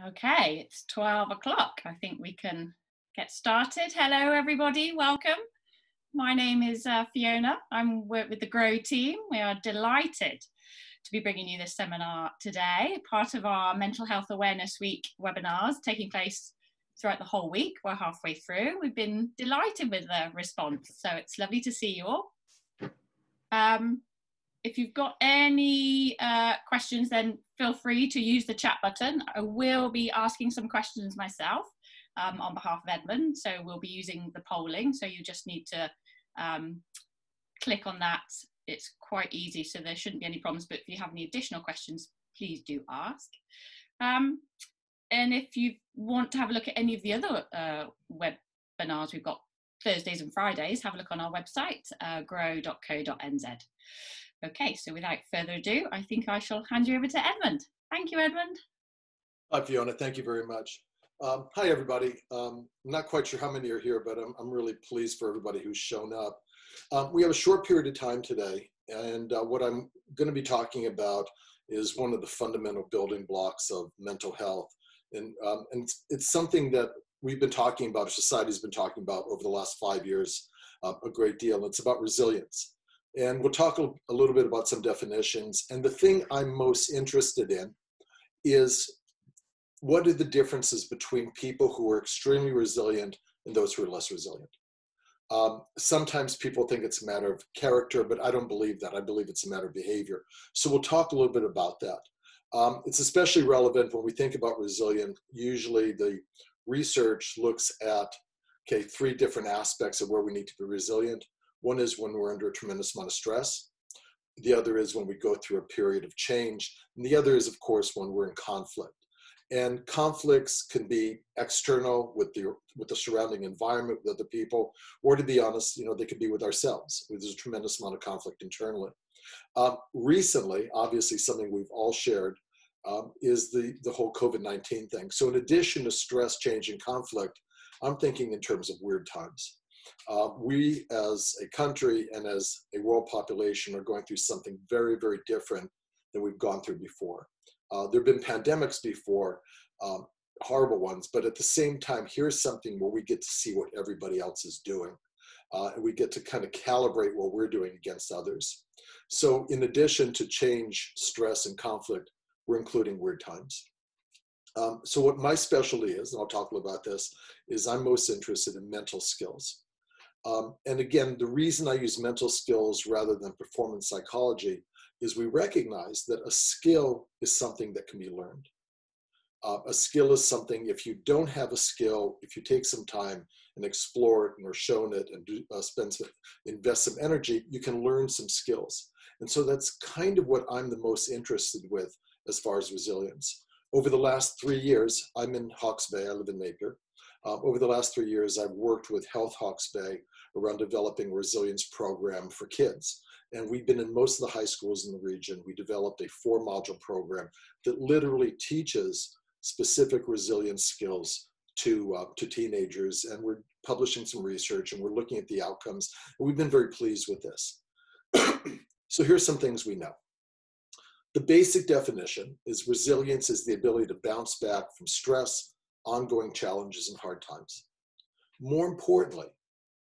Okay, it's 12 o'clock. I think we can get started. Hello, everybody. Welcome. My name is Fiona. I'm work with the GROW team. We are delighted to be bringing you this seminar today, part of our Mental Health Awareness Week webinars taking place throughout the whole week. We're halfway through. We've been delighted with the response, so it's lovely to see you all. If you've got any questions, then feel free to use the chat button. I will be asking some questions myself on behalf of Edmond, so we'll be using the polling, so you just need to click on that. It's quite easy, so there shouldn't be any problems, but if you have any additional questions, please do ask. And if you want to have a look at any of the other webinars we've got Thursdays and Fridays, have a look on our website, grow.co.nz. Okay, so without further ado, I think I shall hand you over to Edmond. Thank you, Edmond. Hi, Fiona. Thank you very much. Hi, everybody. I'm not quite sure how many are here, but I'm really pleased for everybody who's shown up. We have a short period of time today, and what I'm going to be talking about is one of the fundamental building blocks of mental health. And it's something that we've been talking about, our society's been talking about over the last 5 years a great deal. It's about resilience. And we'll talk a little bit about some definitions. And the thing I'm most interested in is what are the differences between people who are extremely resilient and those who are less resilient? Sometimes people think it's a matter of character, but I don't believe that. I believe it's a matter of behavior. So we'll talk a little bit about that. It's especially relevant when we think about resilient. Usually the research looks at, okay, 3 different aspects of where we need to be resilient. One is when we're under a tremendous amount of stress. The other is when we go through a period of change. And the other is, of course, when we're in conflict. And conflicts can be external with the surrounding environment, with other people, or to be honest, they could be with ourselves. There's a tremendous amount of conflict internally. Recently, obviously, something we've all shared is the whole COVID-19 thing. So in addition to stress, change, and conflict, I'm thinking in terms of weird times. We as a country and as a world population are going through something very, very different than we've gone through before. There have been pandemics before, horrible ones, but at the same time, here's something where we get to see what everybody else is doing. And we get to kind of calibrate what we're doing against others. So in addition to change, stress, and conflict, we're including weird times. So what my specialty is, and I'll talk a little about this, is I'm most interested in mental skills. And again, the reason I use mental skills rather than performance psychology is we recognize that a skill is something that can be learned. A skill is something, if you don't have a skill, if you take some time and explore it and are shown it and invest some energy, you can learn some skills. And so that's kind of what I'm the most interested with as far as resilience. Over the last 3 years, I'm in Hawke's Bay, I live in Napier. Over the last 3 years, I've worked with Health Hawke's Bay around developing a resilience program for kids. And we've been in most of the high schools in the region. We developed a 4-module program that literally teaches specific resilience skills to teenagers. And we're publishing some research and we're looking at the outcomes. And we've been very pleased with this. So here's some things we know. The basic definition is resilience is the ability to bounce back from stress, ongoing challenges, and hard times. More importantly,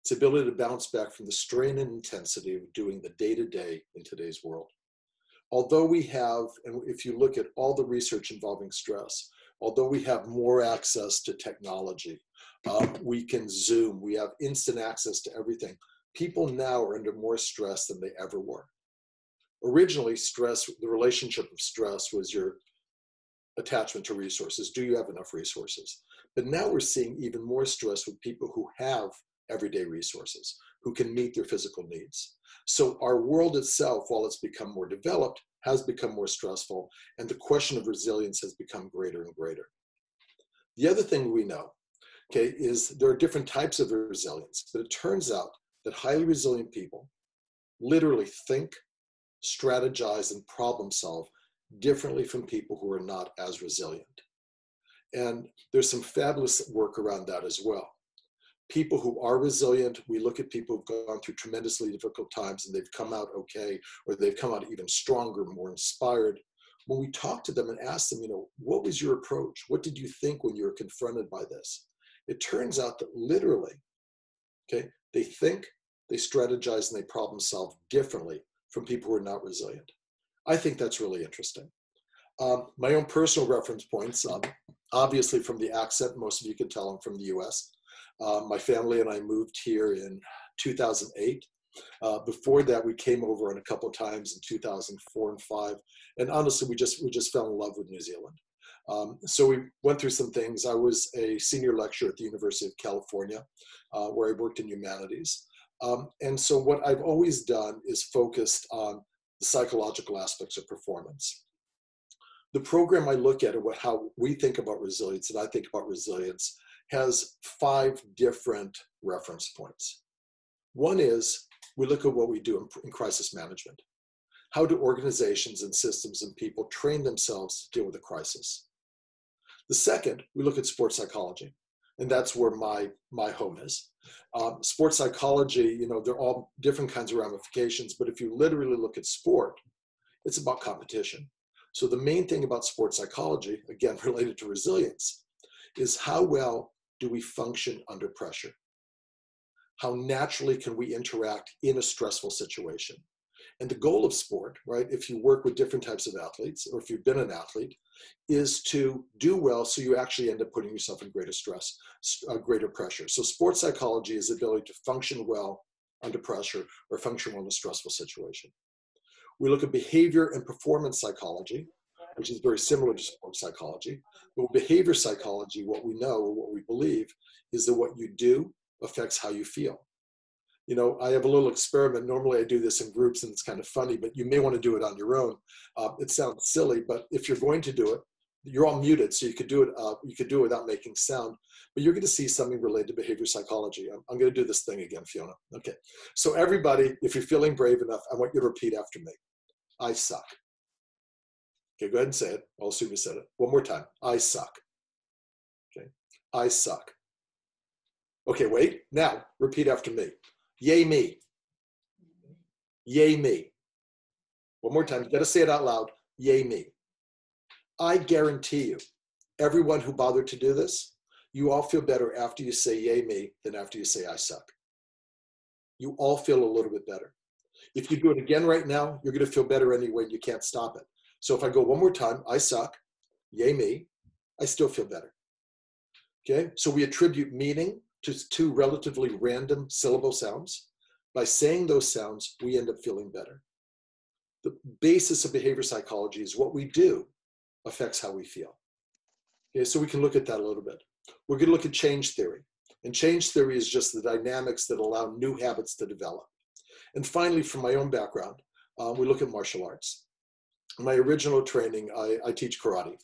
it's the ability to bounce back from the strain and intensity of doing the day-to-day in today's world. Although we have, and if you look at all the research involving stress, although we have more access to technology, we can Zoom, we have instant access to everything, people now are under more stress than they ever were. Originally, stress, the relationship of stress was your attachment to resources. Do you have enough resources? But now we're seeing even more stress with people who have everyday resources, who can meet their physical needs. So our world itself, while it's become more developed, has become more stressful, and the question of resilience has become greater and greater. The other thing we know, okay, is there are different types of resilience, but it turns out that highly resilient people literally think, strategize, and problem solve differently from people who are not as resilient. And there's some fabulous work around that as well. People who are resilient, we look at people who've gone through tremendously difficult times and they've come out okay, or they've come out even stronger, more inspired. when we talk to them and ask them, what was your approach? What did you think when you were confronted by this? It turns out that literally, okay, they think, they strategize, and they problem solve differently from people who are not resilient. I think that's really interesting. My own personal reference points, obviously from the accent, most of you can tell I'm from the US. My family and I moved here in 2008. Before that, we came over on a couple of times in 2004 and 5. And honestly, we just fell in love with New Zealand. So we went through some things. I was a senior lecturer at the University of California, where I worked in humanities. And so what I've always done is focused on the psychological aspects of performance. The program I look at, and how we think about resilience, and I think about resilience, has 5 different reference points. One is we look at what we do in crisis management. How do organizations and systems and people train themselves to deal with a crisis? The second, we look at sports psychology, and that's where my home is. Sports psychology, they're all different kinds of ramifications, but if you literally look at sport, it's about competition. So the main thing about sports psychology, again, related to resilience, is how well do we function under pressure? How naturally can we interact in a stressful situation? And the goal of sport, right, if you work with different types of athletes, or if you've been an athlete, is to do well so you actually end up putting yourself in greater stress, greater pressure. So sports psychology is the ability to function well under pressure or function well in a stressful situation. We look at behavior and performance psychology, which is very similar to sports psychology. But behavior psychology, what we know, or what we believe, is that what you do affects how you feel. I have a little experiment. Normally I do this in groups and it's kind of funny, but you may want to do it on your own. It sounds silly, but if you're going to do it, you're all muted, so you could do it without making sound, but you're going to see something related to behavior psychology. I'm going to do this thing again, Fiona. Okay. So everybody, if you're feeling brave enough, I want you to repeat after me. I suck. Okay, go ahead and say it. I'll assume you said it. One more time. I suck. Okay. I suck. Okay, wait. Now, repeat after me. Yay me. Yay me. One more time. You got to say it out loud. Yay me. I guarantee you, everyone who bothered to do this, you all feel better after you say yay me than after you say I suck. You all feel a little bit better. If you do it again right now, you're going to feel better anyway. You can't stop it. So if I go one more time, I suck, yay me, I still feel better. Okay, so we attribute meaning to 2 relatively random syllable sounds. By saying those sounds, we end up feeling better. The basis of behavior psychology is what we do affects how we feel. Okay, so we can look at that a little bit. We're going to look at change theory. And change theory is just the dynamics that allow new habits to develop. And finally, from my own background, we look at martial arts. My original training, I teach karate.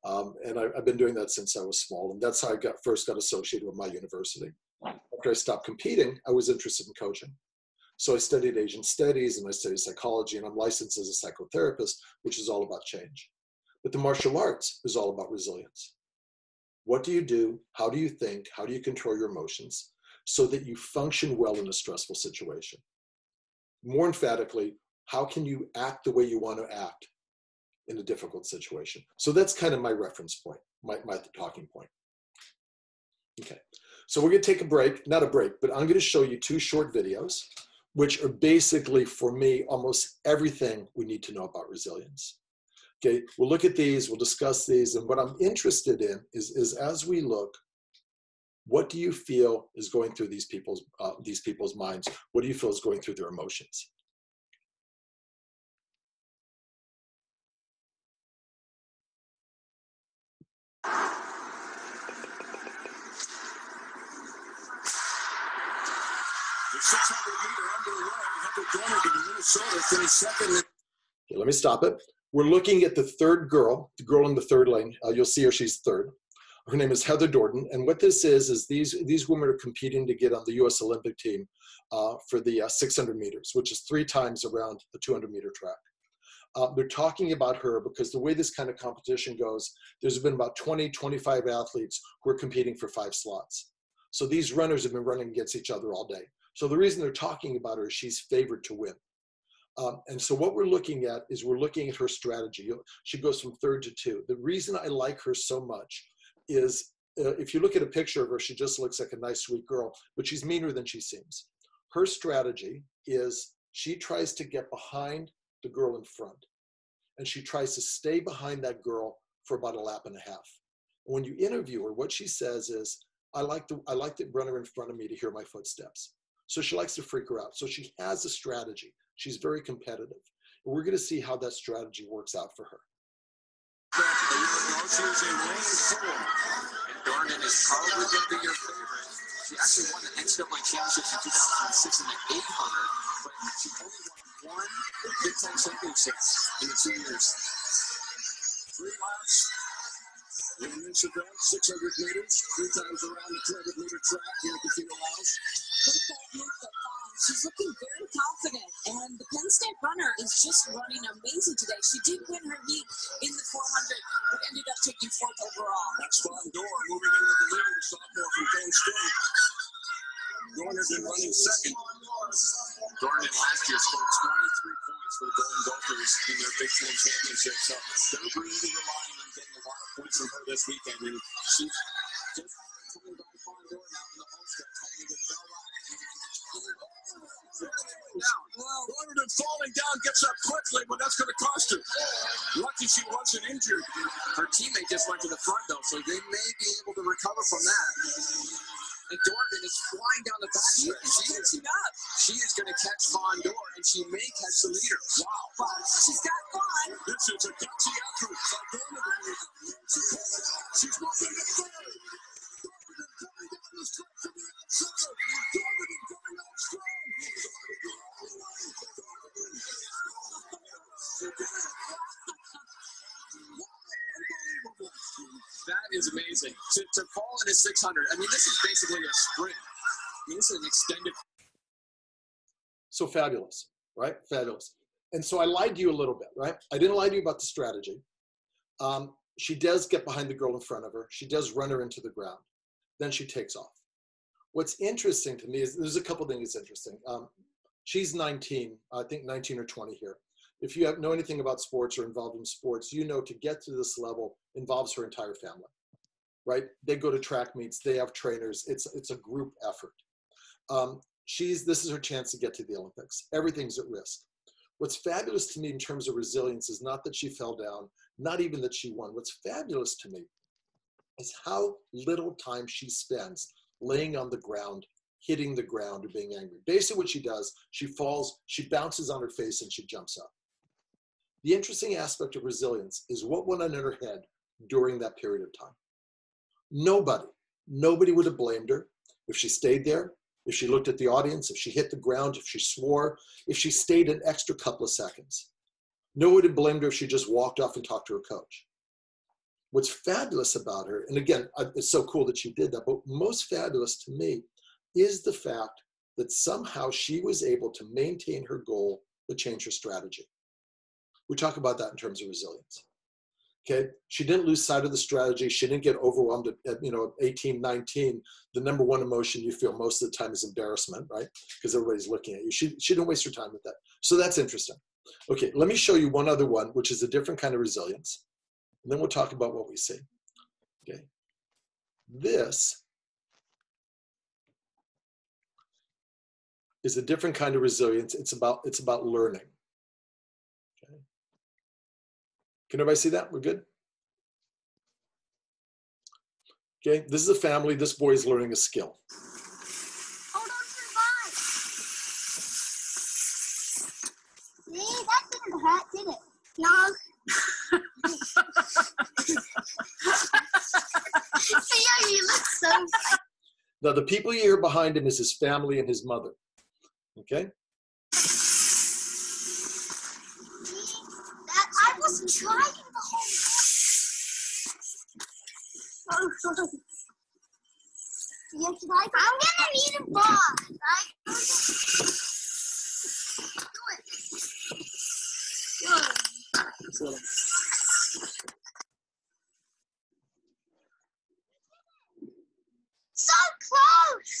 And I've been doing that since I was small. And that's how I first got associated with my university. After I stopped competing, I was interested in coaching. So I studied Asian studies and I studied psychology, and I'm licensed as a psychotherapist, which is all about change. But the martial arts is all about resilience. What do you do? How do you think? How do you control your emotions so that you function well in a stressful situation? More emphatically, how can you act the way you want to act in a difficult situation? So that's kind of my reference point, my talking point. Okay, so we're going to take a break, not a break, but I'm going to show you 2 short videos, which are basically, for me, almost everything we need to know about resilience. Okay, we'll look at these, we'll discuss these, and what I'm interested in is as we look, what do you feel is going through these people's minds? What do you feel is going through their emotions? The 600-meter underway. Heather Donald in Minnesota finished second. Okay, let me stop it. We're looking at the 3rd girl, the girl in the 3rd lane. You'll see her, she's 3rd. Her name is Heather Jordan. And what this is these women are competing to get on the U.S. Olympic team for the 600 meters, which is 3 times around the 200-meter track. They're talking about her because the way this kind of competition goes, there's been about 20, 25 athletes who are competing for 5 slots. So these runners have been running against each other all day. So the reason they're talking about her is she's favored to win. And so what we're looking at is we're looking at her strategy. She goes from third to two. The reason I like her so much is if you look at a picture of her, she just looks like a nice, sweet girl, but she's meaner than she seems. Her strategy is she tries to get behind the girl in front, and she tries to stay behind that girl for about a lap and a half. When you interview her, what she says is, I like the runner in front of me to hear my footsteps. So she likes to freak her out. So she has a strategy. She's very competitive. And we're going to see how that strategy works out for her. She was a lane full, and Dornan is probably going to be your favorite. She actually won the NCAA championships in 2006 in the 800, but she only won one Big Ten championship in the 2 years. 3 laps. In the mix event, 600 meters, 3 times around the 200-meter track here at the Casino Lounge. She's looking very confident, and the Penn State runner is just running amazing today. She did win her heat in the 400, but ended up taking 4th overall. That's Fondor moving into the lead, the sophomore from Penn State. Dornan been running second. Dornan last year scored 23 points for the Golden Gophers in their Big Ten championship, so they're really relying on getting a lot of points from her this weekend, and she's just coming by Fondor now in the home stretch, holding the bell out. Dornan falling down, gets up quickly, but that's going to cost her. Lucky she wasn't injured. Her teammate just went to the front, though, so they may be able to recover from that. And Dornan is flying down the backstretch. She is going to catch Fondor, and she may catch the leader. Wow. She's got fun. This is a gutsy effort by Dornan. She's moving to third. Dornan coming down the stretch to the outside. Dornan going out strong. That is amazing. To fall in a 600, I mean, this is basically a sprint. I mean, this is an extended. So fabulous, right? Fabulous. And so I lied to you a little bit, right? I didn't lie to you about the strategy. She does get behind the girl in front of her. She does run her into the ground. Then she takes off. What's interesting to me is there's a couple things interesting. She's 19, I think 19 or 20 here. If you know anything about sports or involved in sports, you know to get to this level involves her entire family, right? They go to track meets, they have trainers. It's a group effort. This is her chance to get to the Olympics. Everything's at risk. What's fabulous to me in terms of resilience is not that she fell down, not even that she won. What's fabulous to me is how little time she spends laying on the ground, hitting the ground, or being angry. Basically what she does, she falls, she bounces on her face, and she jumps up. The interesting aspect of resilience is what went on in her head during that period of time. Nobody would have blamed her if she stayed there, if she looked at the audience, if she hit the ground, if she swore, if she stayed an extra couple of seconds. Nobody would have blamed her if she just walked off and talked to her coach. What's fabulous about her, and again, it's so cool that she did that, but most fabulous to me is the fact that somehow she was able to maintain her goal but change her strategy. We talk about that in terms of resilience. Okay, she didn't lose sight of the strategy. She didn't get overwhelmed at 18, 19. The number one emotion you feel most of the time is embarrassment, right? Because everybody's looking at you. She didn't waste her time with that. So that's interesting. Okay, let me show you one other one, which is a different kind of resilience. And then we'll talk about what we see. Okay, this is a different kind of resilience. It's about learning. Okay. Can everybody see that? We're good? Okay, this is a family. This boy is learning a skill. Hold on to the vine. See, that didn't hurt, did it? No. See, you look so funny. Now, the people you hear behind him is his family and his mother. Okay? I was trying the whole time. Yes, I'm gonna need a ball. Right? Do it. So close.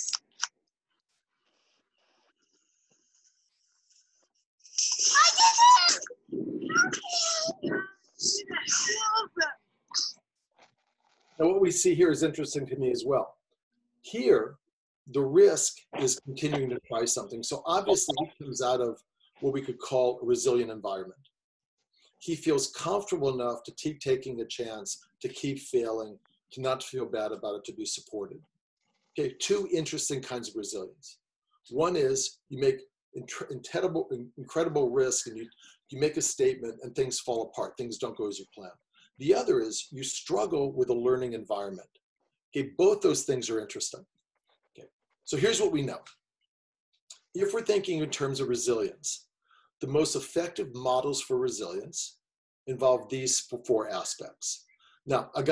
I And what we see here is interesting to me as well. Here, the risk is continuing to try something. So obviously he comes out of what we could call a resilient environment. He feels comfortable enough to keep taking a chance, to keep failing, to not feel bad about it, to be supported. Okay, two interesting kinds of resilience. One is you make incredible risk and you make a statement and things fall apart, things don't go as you plan. The other is you struggle with a learning environment. Okay, both those things are interesting. Okay, so here's what we know. If we're thinking in terms of resilience, the most effective models for resilience involve these four aspects. Now, I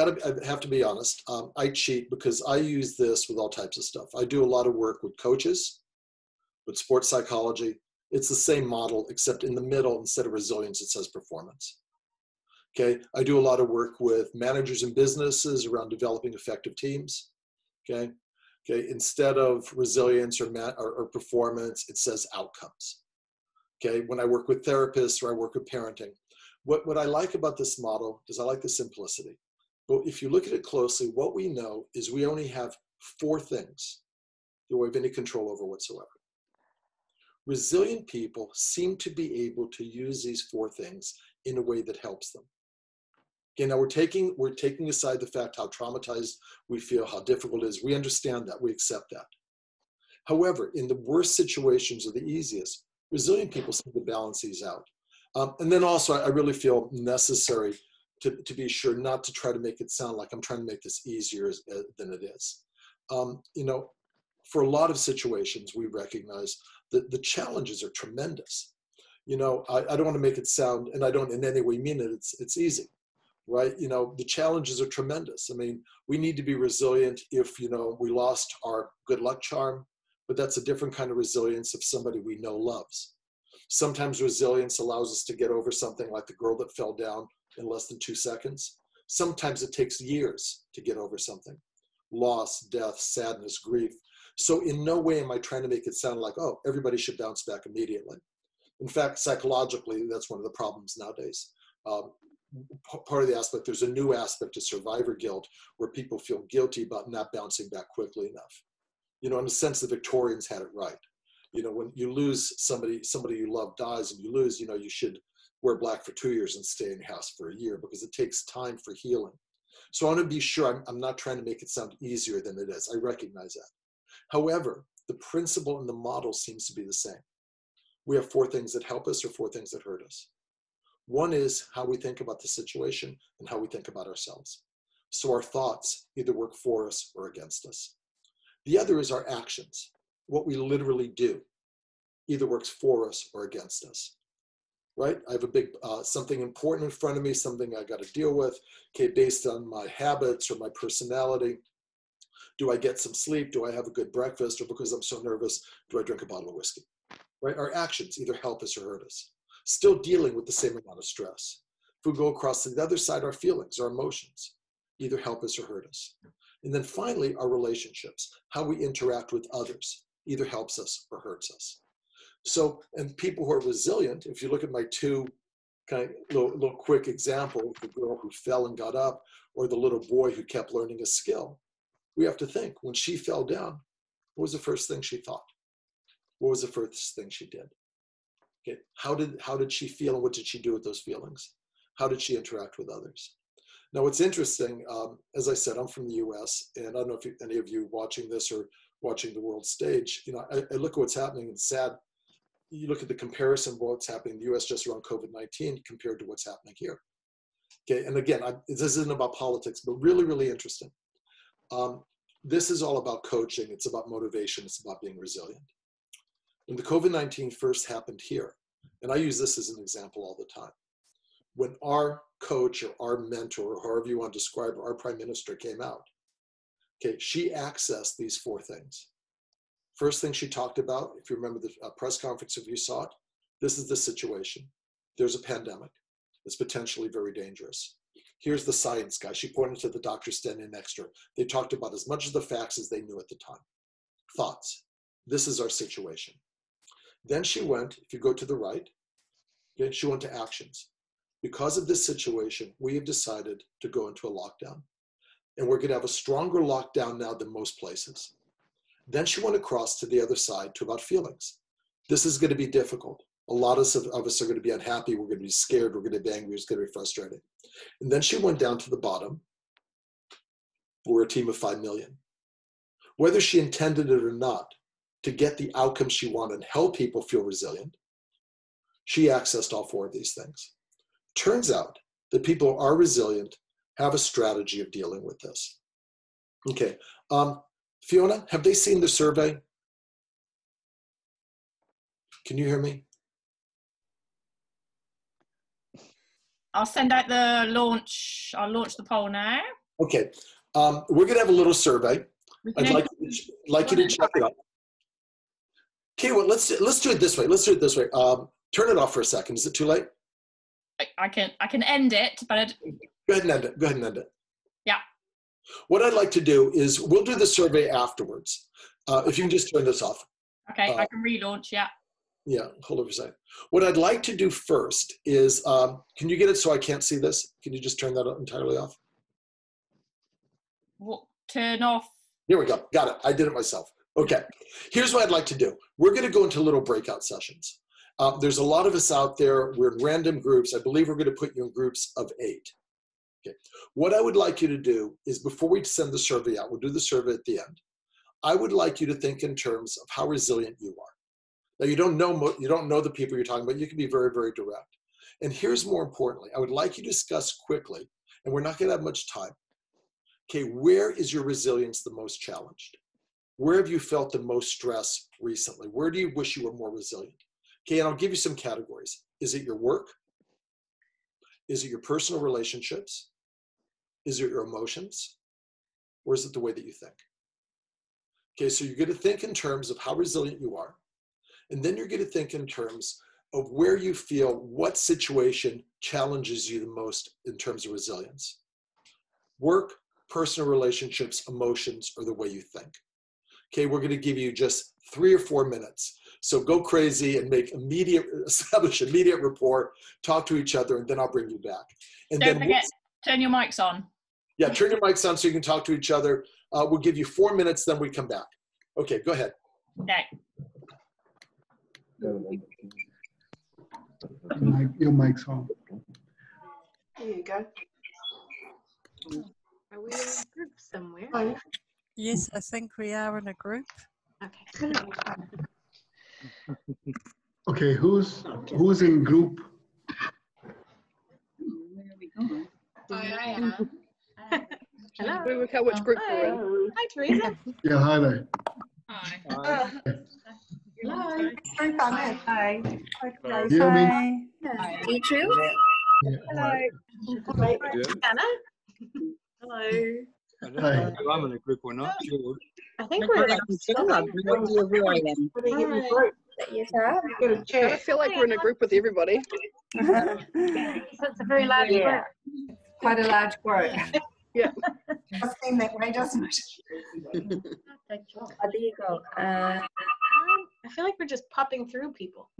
have to be honest, I cheat because I use this with all types of stuff. I do a lot of work with coaches, with sports psychology. It's the same model, except in the middle, instead of resilience, it says performance. Okay, I do a lot of work with managers and businesses around developing effective teams. Okay, instead of resilience or performance, it says outcomes. Okay, when I work with therapists or I work with parenting, what I like about this model is I like the simplicity. But if you look at it closely, what we know is we only have 4 things that we have any control over whatsoever. Resilient people seem to be able to use these 4 things in a way that helps them. Okay, now we're taking aside the fact how traumatized we feel, how difficult it is. We understand that, we accept that. However, in the worst situations or the easiest, resilient people seem to balance these out. And then also, I really feel necessary to be sure not to try to make it sound like I'm trying to make this easier than it is. You know, for a lot of situations, we recognize that the challenges are tremendous. You know, I don't want to make it sound, and I don't in any way mean it, it's easy, right? You know, the challenges are tremendous. I mean, we need to be resilient if, you know, we lost our good luck charm, but that's a different kind of resilience if somebody we know loves. Sometimes resilience allows us to get over something like the girl that fell down in less than 2 seconds. Sometimes it takes years to get over something. Loss, death, sadness, grief. So in no way am I trying to make it sound like, oh, everybody should bounce back immediately. In fact, psychologically, that's one of the problems nowadays. Part of the aspect, there's a new aspect of survivor guilt where people feel guilty about not bouncing back quickly enough. You know, in a sense, the Victorians had it right. You know, when you lose somebody you love dies and you lose, you know, you should wear black for 2 years and stay in your house for a year because it takes time for healing. So I want to be sure I'm not trying to make it sound easier than it is. I recognize that. However, the principle and the model seems to be the same. We have 4 things that help us or 4 things that hurt us. One is how we think about the situation and how we think about ourselves. So our thoughts either work for us or against us. The other is our actions. What we literally do either works for us or against us, right? I have a big, something important in front of me, something I got to deal with, okay, based on my habits or my personality. Do I get some sleep? Do I have a good breakfast? Or because I'm so nervous, do I drink a bottle of whiskey, right? Our actions either help us or hurt us. Still dealing with the same amount of stress. If we go across to the other side, our feelings, our emotions, either help us or hurt us. And then finally, our relationships, how we interact with others, either helps us or hurts us. So, and people who are resilient, if you look at my 2 kind of little quick example, the girl who fell and got up, or the little boy who kept learning a skill, we have to think, when she fell down, what was the first thing she thought? What was the first thing she did? Okay, how did she feel and what did she do with those feelings? How did she interact with others? Now, what's interesting, as I said, I'm from the US, and I don't know if any of you watching this or watching the world stage, you know, I look at what's happening and it's sad. You look at the comparison of what's happening in the US just around COVID-19 compared to what's happening here. Okay, and again, this isn't about politics, but really, really interesting. This is all about coaching. It's about motivation. It's about being resilient. When the COVID-19 first happened here, and I use this as an example all the time, when our coach or our mentor, or however you want to describe it, our prime minister came out, okay, she accessed these 4 things. First thing she talked about, if you remember the press conference, if you saw it, this is the situation. There's a pandemic. It's potentially very dangerous. Here's the science guy. She pointed to the doctor standing next to her. They talked about as much of the facts as they knew at the time. Thoughts. This is our situation. Then she went, if you go to the right, okay, she went to actions. Because of this situation, we have decided to go into a lockdown. and we're going to have a stronger lockdown now than most places. Then she went across to the other side to about feelings. This is going to be difficult. A lot of us are going to be unhappy. We're going to be scared. We're going to be angry. It's going to be frustrating. And then she went down to the bottom. We're a team of 5 million. Whether she intended it or not, to get the outcome she wanted and help people feel resilient, she accessed all 4 of these things. Turns out that people who are resilient have a strategy of dealing with this. Okay, Fiona, have they seen the survey? Can you hear me? I'll send out the launch. I'll launch the poll now. Okay, we're gonna have a little survey. I'd like you to check it out. Okay, well, let's do it this way. Let's do it this way. Turn it off for a second. Is it too late? I can end it, but Go ahead and end it. Go ahead and end it. Yeah. What I'd like to do is we'll do the survey afterwards. If you can just turn this off. Okay, I can relaunch. Yeah. Yeah, hold on for a second. What I'd like to do first is, can you get it so I can't see this? Can you just turn that entirely off? Turn off. Here we go. Got it. I did it myself. Okay. Here's what I'd like to do. We're going to go into little breakout sessions. There's a lot of us out there. We're in random groups. I believe we're going to put you in groups of 8. Okay. What I would like you to do is, before we send the survey out, we'll do the survey at the end. I would like you to think in terms of how resilient you are. Now, you don't know the people you're talking about. You can be very, very direct. And here's more importantly, I would like you to discuss quickly, and we're not going to have much time. Okay, where is your resilience the most challenged? Where have you felt the most stress recently? Where do you wish you were more resilient? Okay, and I'll give you some categories. Is it your work? Is it your personal relationships? Is it your emotions? Or is it the way that you think? Okay, so you're going to think in terms of how resilient you are. And then you're going to think in terms of where you feel what situation challenges you the most in terms of resilience. Work, personal relationships, emotions, or the way you think. Okay, we're going to give you just 3 or 4 minutes. So go crazy and establish immediate rapport, talk to each other, and then I'll bring you back. And Don't forget, turn your mics on. Yeah, turn your mics on so you can talk to each other. We'll give you 4 minutes, then we come back. Okay, go ahead. Okay. Your mic's on. There you go. Are we in a group somewhere? Oh, Yes, I think we are in a group. Okay. Okay, who's in group? Where are we going? I am. Hello. we work out which group we're in. Hi, Teresa. Yeah, hi there. Hi. Hello. Group I'm in. Hi. You hear me? You too? Yeah. Hello. Anna. Hello. I don't Hi. know if I'm in a group or not, George. I think we're in a group. I feel like we're in a group with everybody. It's a very large group. Quite a large group. Yeah. It does seem that way, doesn't it? There you go. I feel like we're just popping through people.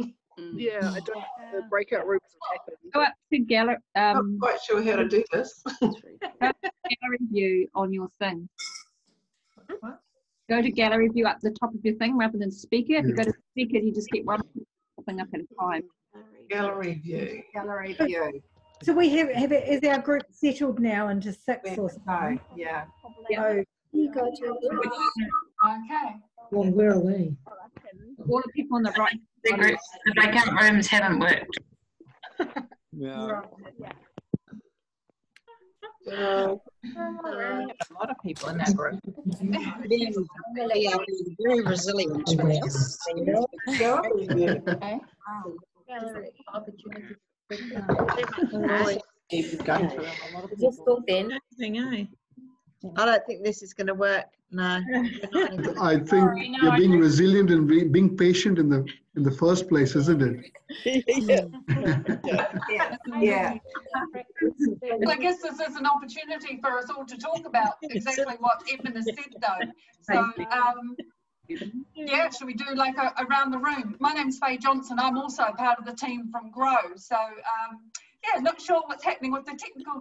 Yeah, I don't. The breakout rooms have happened. Go up to gallery. I'm not quite sure how to do this. Gallery view on your thing. Go to gallery view up the top of your thing rather than speaker. If you go to speaker, you just get one thing up at a time. Gallery view. Gallery view. So we have it, is our group settled now into 6 or so? Yeah. So, You go to Okay. well, where are we? All the people on the right. The breakout rooms haven't worked. Yeah. A lot of people in that group. Very resilient. gallery opportunity. Just thought then. I don't think this is going to work. No. I think you're being resilient and being patient in the first place, isn't it? Yeah. I guess this is an opportunity for us all to talk about exactly what Edmond has said, though. So, yeah, should we do like around the room? My name's Faye Johnson. I'm also part of the team from Grow. So, yeah, not sure what's happening with the technical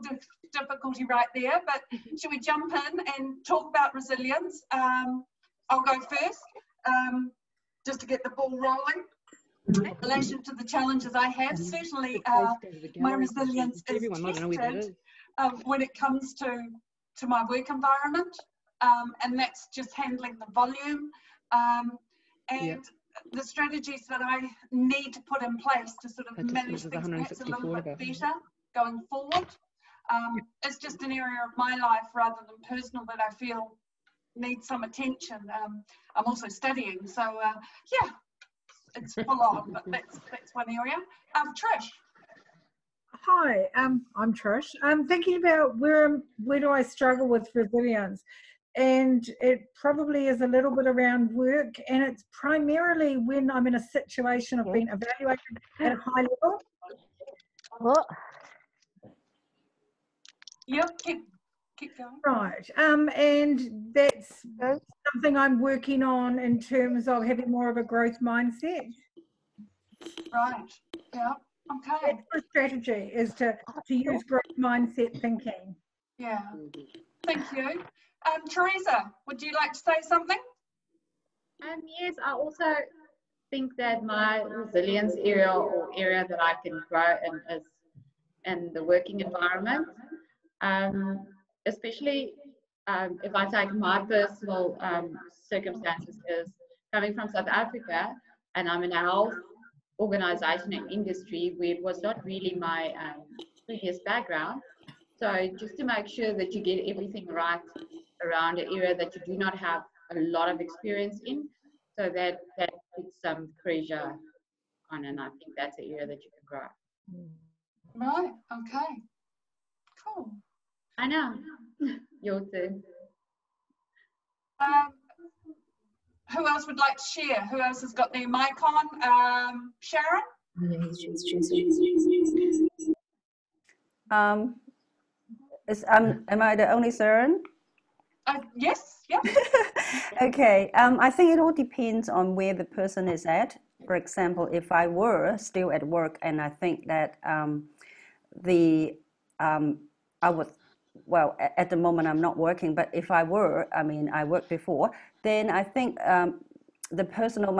difficulty right there, but should we jump in and talk about resilience? I'll go first, just to get the ball rolling. In relation to the challenges I have, certainly my resilience is tested when it comes to my work environment, and that's just handling the volume and the strategies that I need to put in place to sort of manage things perhaps a little bit better going forward. It's just an area of my life rather than personal that I feel needs some attention. I'm also studying, so yeah, it's full on, but that's one area. Trish. Hi, I'm Trish. I'm thinking about where do I struggle with resilience, and it probably is a little bit around work, and it's primarily when I'm in a situation of being evaluated at a high level. What? Yep, keep going. Right, and that's something I'm working on in terms of having more of a growth mindset. Right, yeah. Okay. That's the strategy, is to use growth mindset thinking. Yeah. Thank you. Teresa, would you like to say something? Yes, I also think that my resilience area or area that I can grow in is in the working environment. Especially if I take my personal circumstances, is coming from South Africa, and I'm in a health organization and industry where it was not really my previous background. So just to make sure that you get everything right around an area that you do not have a lot of experience in, so that puts some pressure on, and I think that's an area that you can grow. Right, okay, cool. I know. Your turn. Who else would like to share? Who else has got their mic on? Sharon? Am I the only Sharon? Yes, yeah. Okay, I think it all depends on where the person is at. For example, if I were still at work, and I think that I would, well, at the moment I'm not working, but if I were, I mean, I worked before, then I think my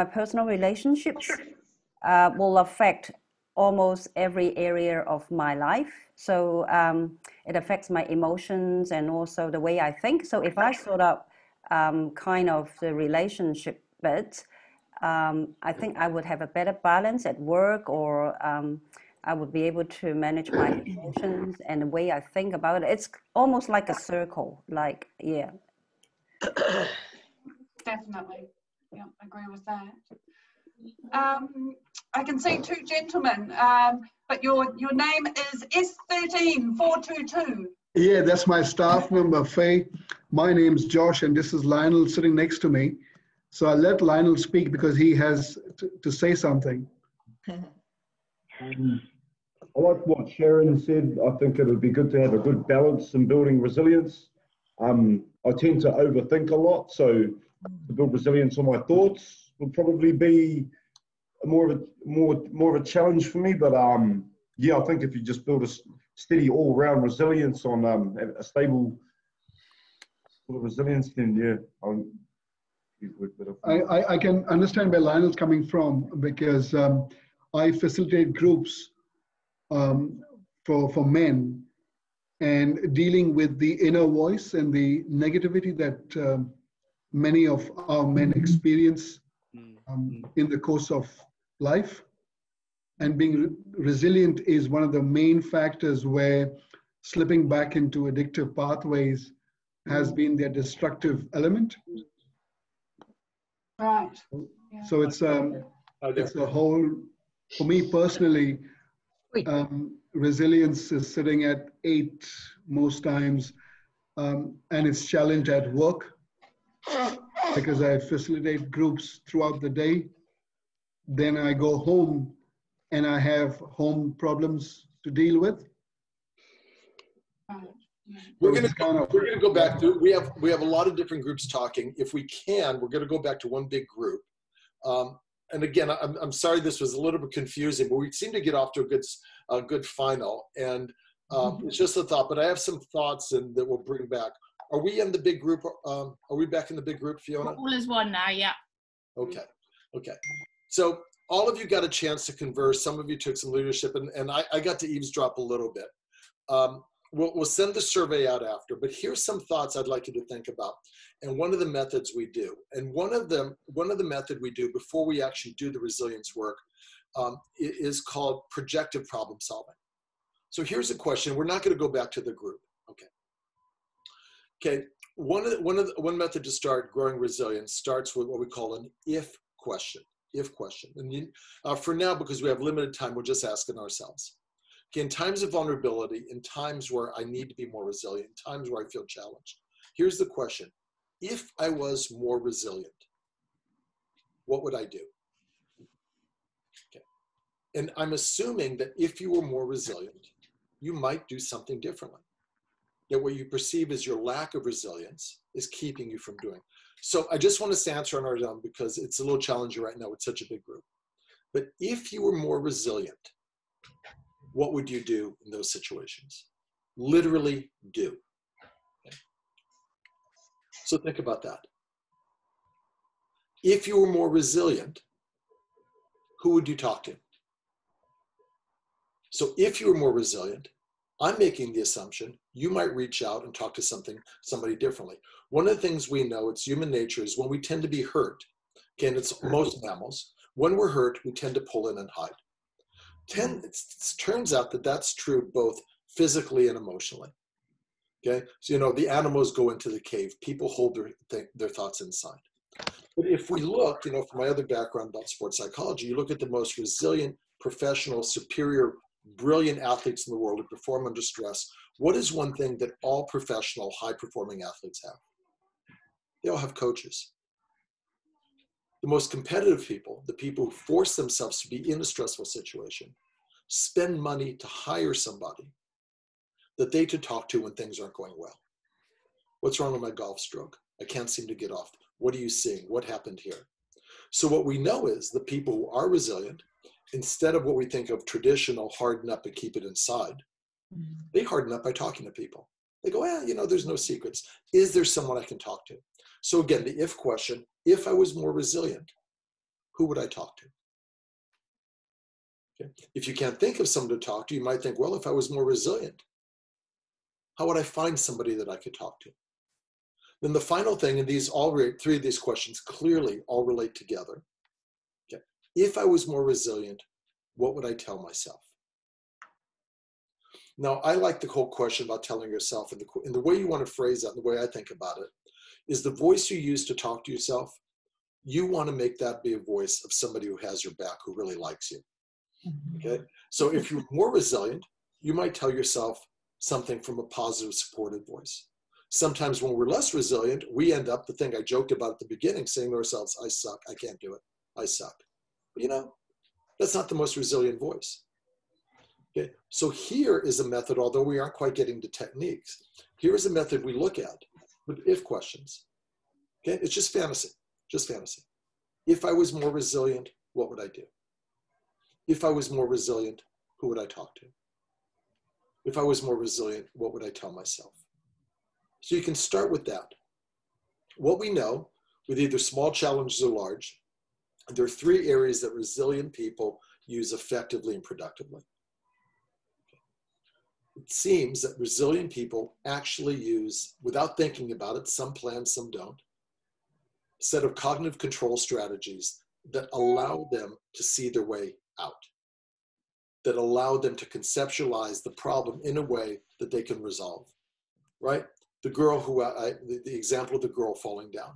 personal relationships will affect almost every area of my life. So it affects my emotions and also the way I think. So if I sort of kind of the relationship bit, I think I would have a better balance at work, or I would be able to manage my emotions and the way I think about it. It's almost like a circle, like, yeah. Definitely, yeah, I agree with that. I can see two gentlemen, but your name is S13422. Yeah, that's my staff member, Faye. My name's Josh, and this is Lionel sitting next to me. So I'll let Lionel speak because he has to say something. I like what Sharon said. I think it would be good to have a good balance in building resilience. I tend to overthink a lot, so to build resilience on my thoughts would probably be more of a challenge for me. But yeah, I think if you just build a steady all-round resilience on a stable sort of resilience, then yeah, I can understand where Lionel's coming from, because I facilitate groups for men, and dealing with the inner voice and the negativity that many of our men experience in the course of life. And being resilient is one of the main factors where slipping back into addictive pathways has been their destructive element. Right. So it's a whole, for me personally, resilience is sitting at 8 most times, and it's challenged at work because I facilitate groups throughout the day. Then I go home and I have home problems to deal with. We're going to go back to, we have a lot of different groups talking. If we can, we're going to go back to one big group. And again, I'm sorry this was a little bit confusing, but we seem to get off to a good final. And it's just a thought, but I have some thoughts and that we'll bring back. Are we in the big group? Are we back in the big group, Fiona? All is one now, yeah. Okay, okay. So all of you got a chance to converse. Some of you took some leadership, and I got to eavesdrop a little bit. We'll send the survey out after, but here's some thoughts I'd like you to think about. And one of the methods we do, and one of the method we do before we actually do the resilience work is called projective problem solving. So here's a question. We're not going to go back to the group. Okay. Okay. One method to start growing resilience starts with what we call an if question. If question. And for now, because we have limited time, we're just asking ourselves. Okay, in times of vulnerability, in times where I need to be more resilient, in times where I feel challenged, here's the question. If I was more resilient, what would I do? Okay. And I'm assuming that if you were more resilient, you might do something differently. That what you perceive as your lack of resilience is keeping you from doing. So I just want to answer on our own because it's a little challenging right now with such a big group. But if you were more resilient, what would you do in those situations? Literally do. Okay. So think about that. If you were more resilient, who would you talk to? So if you were more resilient, I'm making the assumption you might reach out and talk to somebody differently. One of the things we know, it's human nature, is when we tend to be hurt, okay, and it's most mammals, when we're hurt, we tend to pull in and hide. It turns out that that's true both physically and emotionally. Okay, so the animals go into the cave. People hold their thoughts inside. But if we look, from my other background about sports psychology, you look at the most resilient, professional, superior, brilliant athletes in the world who perform under stress. What is one thing that all professional, high-performing athletes have? They all have coaches. The most competitive people, the people who force themselves to be in a stressful situation, spend money to hire somebody that they to talk to when things aren't going well. What's wrong with my golf stroke? I can't seem to get off. What are you seeing? What happened here? So what we know is the people who are resilient, instead of what we think of traditional harden up and keep it inside, they harden up by talking to people. They go, there's no secrets. Is there someone I can talk to? So again, the if question, if I was more resilient, who would I talk to? Okay. If you can't think of someone to talk to, you might think, well, if I was more resilient, how would I find somebody that I could talk to? Then the final thing, and three of these questions clearly all relate together. Okay. If I was more resilient, what would I tell myself? Now, I like the whole question about telling yourself, and the way you want to phrase that, and the way I think about it, is the voice you use to talk to yourself, you want to make that be a voice of somebody who has your back, who really likes you. Okay? So if you're more resilient, you might tell yourself something from a positive, supportive voice. Sometimes when we're less resilient, we end up, the thing I joked about at the beginning, saying to ourselves, I suck, I can't do it, I suck. But that's not the most resilient voice. Okay, so here is a method, although we aren't quite getting to techniques, here is a method we look at with if questions. Okay, it's just fantasy, just fantasy. If I was more resilient, what would I do? If I was more resilient, who would I talk to? If I was more resilient, what would I tell myself? So you can start with that. What we know, with either small challenges or large, there are three areas that resilient people use effectively and productively. It seems that resilient people actually use, without thinking about it, some plan, some don't, a set of cognitive control strategies that allow them to see their way out, that allow them to conceptualize the problem in a way that they can resolve, right? The girl who, the example of the girl falling down.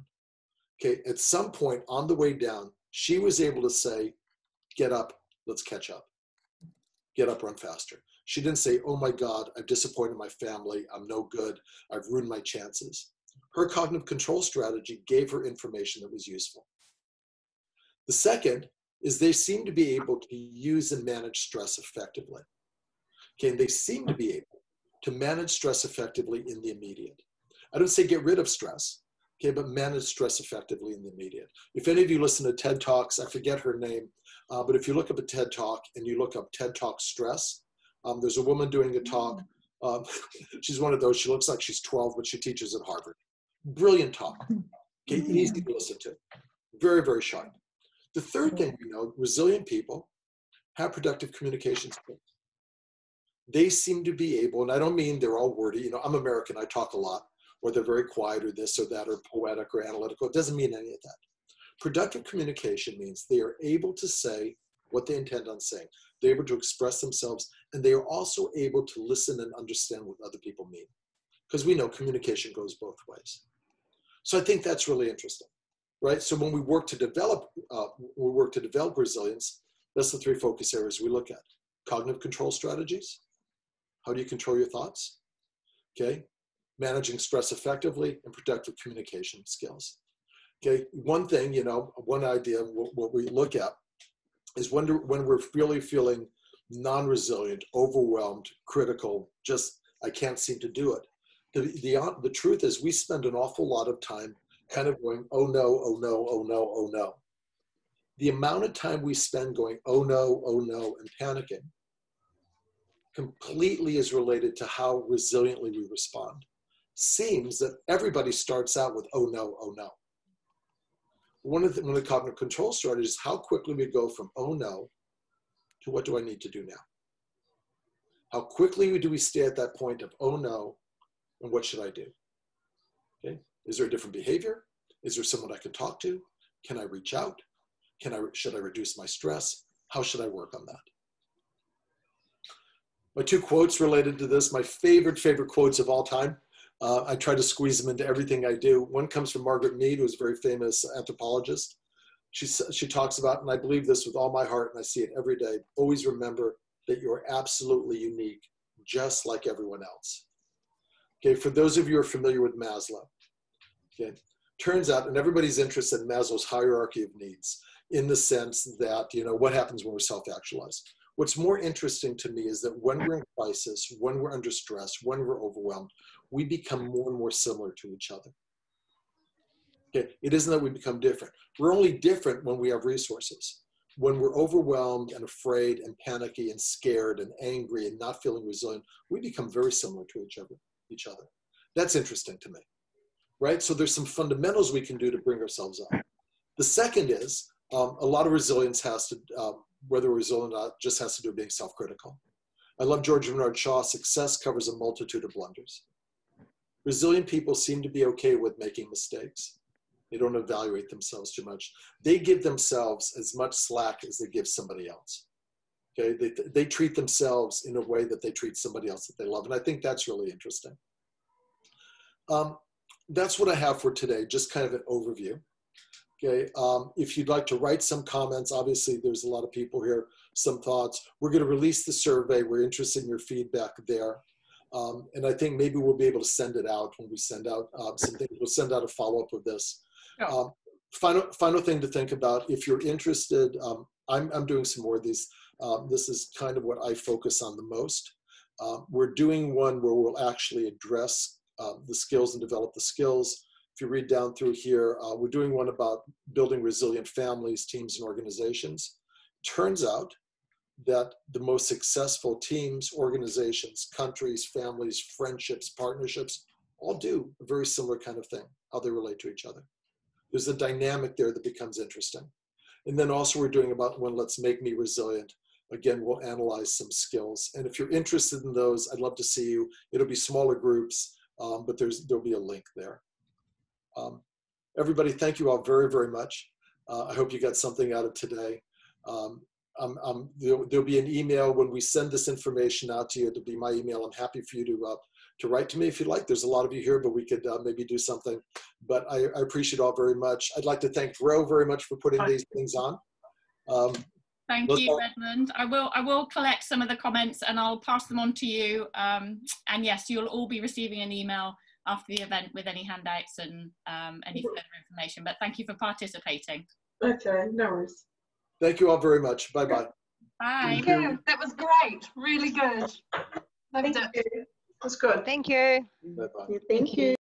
Okay, at some point on the way down, she was able to say, get up, let's catch up. Get up, run faster. She didn't say, oh my God, I've disappointed my family, I'm no good, I've ruined my chances. Her cognitive control strategy gave her information that was useful. The second is they seem to be able to use and manage stress effectively. Okay, and they seem to be able to manage stress effectively in the immediate. I don't say get rid of stress, okay, but manage stress effectively in the immediate. If any of you listen to TED Talks, I forget her name, but if you look up a TED Talk and you look up TED Talk stress, There's a woman doing a talk. She's one of those, she looks like she's 12, but she teaches at Harvard. Brilliant talk. Okay, easy to listen to. Very, very sharp. The third thing we know, resilient people have productive communication skills. They seem to be able, and I don't mean they're all wordy, you know, I'm American, I talk a lot, or they're very quiet or this or that, or poetic or analytical. It doesn't mean any of that. Productive communication means they are able to say what they intend on saying. They're able to express themselves, and they are also able to listen and understand what other people mean. Because we know communication goes both ways. So I think that's really interesting, right? So when we work to develop, resilience, that's the 3 focus areas we look at. Cognitive control strategies. How do you control your thoughts? Okay. Managing stress effectively, and productive communication skills. Okay. One thing, you know, one idea, what we look at is when we're really feeling non-resilient, overwhelmed, critical, just, I can't seem to do it. The truth is we spend an awful lot of time kind of going, oh no, oh no, oh no, oh no. The amount of time we spend going, oh no, and panicking completely is related to how resiliently we respond. Seems that everybody starts out with, oh no, oh no. One of the cognitive control strategies is how quickly we go from, oh no, to what do I need to do now? How quickly do we stay at that point of, oh no, and what should I do? Okay. Is there a different behavior? Is there someone I can talk to? Can I reach out? Should I reduce my stress? How should I work on that? My 2 quotes related to this, my favorite quotes of all time. I try to squeeze them into everything I do. One comes from Margaret Mead, who's a very famous anthropologist. She talks about, and I believe this with all my heart, and I see it every day, always remember that you're absolutely unique, just like everyone else. Okay, for those of you who are familiar with Maslow, okay, turns out, and everybody's interested in Maslow's hierarchy of needs, in the sense that, you know, what happens when we're self-actualized. What's more interesting to me is that when we're in crisis, when we're under stress, when we're overwhelmed, we become more and more similar to each other. Okay, it isn't that we become different. We're only different when we have resources. When we're overwhelmed and afraid and panicky and scared and angry and not feeling resilient, we become very similar to each other. That's interesting to me, right? So there's some fundamentals we can do to bring ourselves up. The second is a lot of resilience has to, whether we're resilient or not, just has to do with being self-critical. I love George Bernard Shaw, success covers a multitude of blunders. Resilient people seem to be okay with making mistakes. They don't evaluate themselves too much. They give themselves as much slack as they give somebody else. Okay, they treat themselves in a way that they treat somebody else that they love. And I think that's really interesting. That's what I have for today, just kind of an overview. Okay, if you'd like to write some comments, obviously there's a lot of people here, some thoughts. We're going to release the survey. We're interested in your feedback there. And I think maybe we'll be able to send it out when we send out some things. We'll send out a follow-up of this. Final thing to think about, if you're interested, I'm doing some more of these. This is kind of what I focus on the most. We're doing one where we'll actually address the skills and develop the skills. If you read down through here, we're doing one about building resilient families, teams, and organizations. Turns out that the most successful teams, organizations, countries, families, friendships, partnerships, all do a very similar kind of thing, how they relate to each other. There's a dynamic there that becomes interesting. And then also we're doing about one, let's make me resilient. Again, we'll analyze some skills. And if you're interested in those, I'd love to see you. It'll be smaller groups, but there'll be a link there. Everybody, thank you all very, very much. I hope you got something out of today. There'll be an email when we send this information out to you. It'll be my email. I'm happy for you to write to me if you'd like. There's a lot of you here, but we could maybe do something. But I appreciate it all very much. I'd like to thank Ro very much for putting these things on. Thank you, Edmond. I will collect some of the comments and I'll pass them on to you. And yes, you'll all be receiving an email after the event with any handouts and any further information. But thank you for participating. Okay, no worries. Thank you all very much. Bye-bye. Bye. Thank you. That was great. Really good. Loved it. That's good. Thank you. Bye-bye. Thank you.